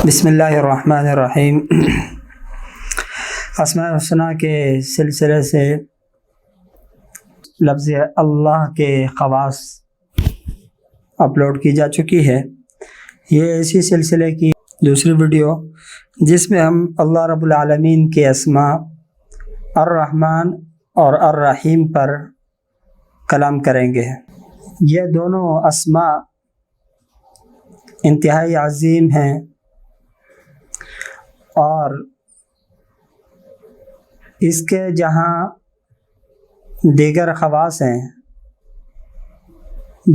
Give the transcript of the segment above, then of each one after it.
بسم اللہ الرحمن الرحیم۔ اسماء الحسنیٰ کے سلسلے سے لفظ اللہ کے خواص اپلوڈ کی جا چکی ہے۔ یہ اسی سلسلے کی دوسری ویڈیو جس میں ہم اللہ رب العالمین کے اسماء الرحمن اور الرحیم پر کلام کریں گے۔ یہ دونوں اسماء انتہائی عظیم ہیں اور اس کے جہاں دیگر خواص ہیں،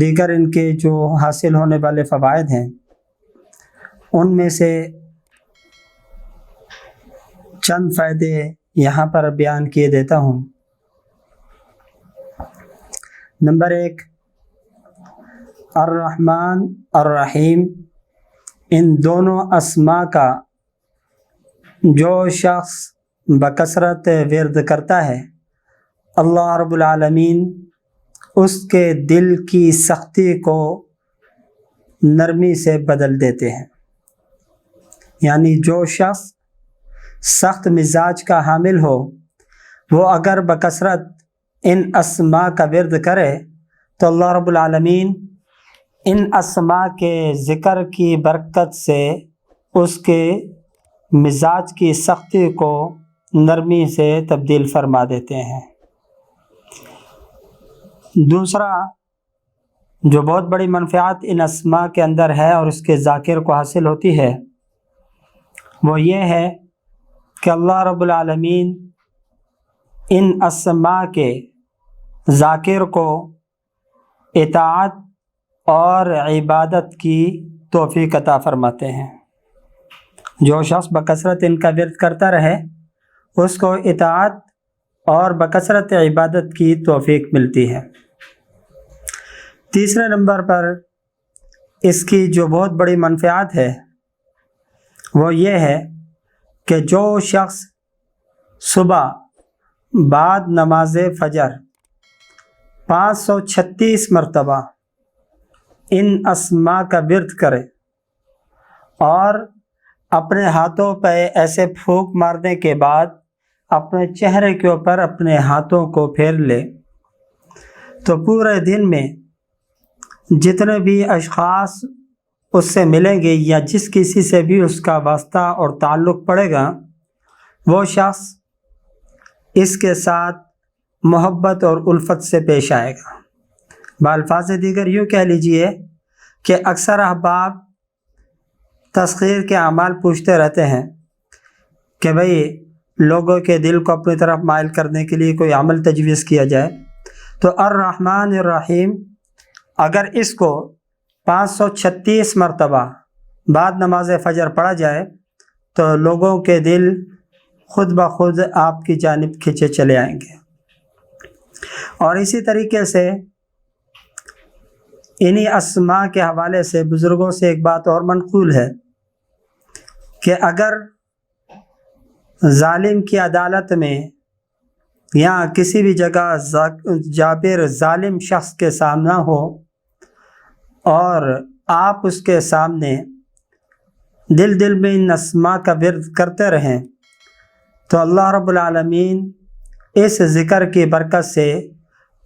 دیگر ان کے جو حاصل ہونے والے فوائد ہیں، ان میں سے چند فائدے یہاں پر بیان کیے دیتا ہوں۔ نمبر 1، الرحمن الرحیم، ان دونوں اسماء کا جو شخص بکثرت ورد کرتا ہے، اللہ رب العالمین اس کے دل کی سختی کو نرمی سے بدل دیتے ہیں۔ یعنی جو شخص سخت مزاج کا حامل ہو، وہ اگر بکثرت ان اسماء کا ورد کرے تو اللہ رب العالمین ان اسماء کے ذکر کی برکت سے اس کے مزاج کی سختی کو نرمی سے تبدیل فرما دیتے ہیں۔ دوسرا جو بہت بڑی منفعت ان اسماء کے اندر ہے اور اس کے ذاکر کو حاصل ہوتی ہے، وہ یہ ہے کہ اللہ رب العالمین ان اسماء کے ذاکر کو اطاعت اور عبادت کی توفیق عطا فرماتے ہیں۔ جو شخص بکثرت ان کا ورد کرتا رہے، اس کو اطاعت اور بکثرت عبادت کی توفیق ملتی ہے۔ تیسرے نمبر پر اس کی جو بہت بڑی منفعت ہے وہ یہ ہے کہ جو شخص صبح بعد نماز فجر 536 مرتبہ ان اسماء کا ورد کرے اور اپنے ہاتھوں پہ ایسے پھونک مارنے کے بعد اپنے چہرے کے اوپر اپنے ہاتھوں کو پھیر لے، تو پورے دن میں جتنے بھی اشخاص اس سے ملیں گے یا جس کسی سے بھی اس کا واسطہ اور تعلق پڑے گا، وہ شخص اس کے ساتھ محبت اور الفت سے پیش آئے گا۔ بالفاظ دیگر یوں کہہ لیجئے کہ اکثر احباب تسخیر کے اعمال پوچھتے رہتے ہیں کہ بھئی لوگوں کے دل کو اپنی طرف مائل کرنے کے لیے کوئی عمل تجویز کیا جائے، تو الرحمن الرحیم اگر اس کو 536 مرتبہ بعد نماز فجر پڑھا جائے تو لوگوں کے دل خود بخود آپ کی جانب کھینچے چلے آئیں گے۔ اور اسی طریقے سے انہی اسماء کے حوالے سے بزرگوں سے ایک بات اور منقول ہے کہ اگر ظالم کی عدالت میں یا کسی بھی جگہ جابر ظالم شخص کے سامنا ہو اور آپ اس کے سامنے دل میں ان اسماء کا ورد کرتے رہیں، تو اللہ رب العالمین اس ذکر کی برکت سے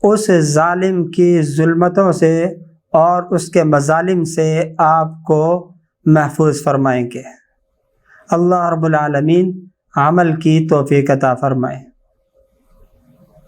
اس ظالم کی ظلمتوں سے اور اس کے مظالم سے آپ کو محفوظ فرمائیں گے۔ اللہ رب العالمین عمل کی توفیق عطا فرمائے۔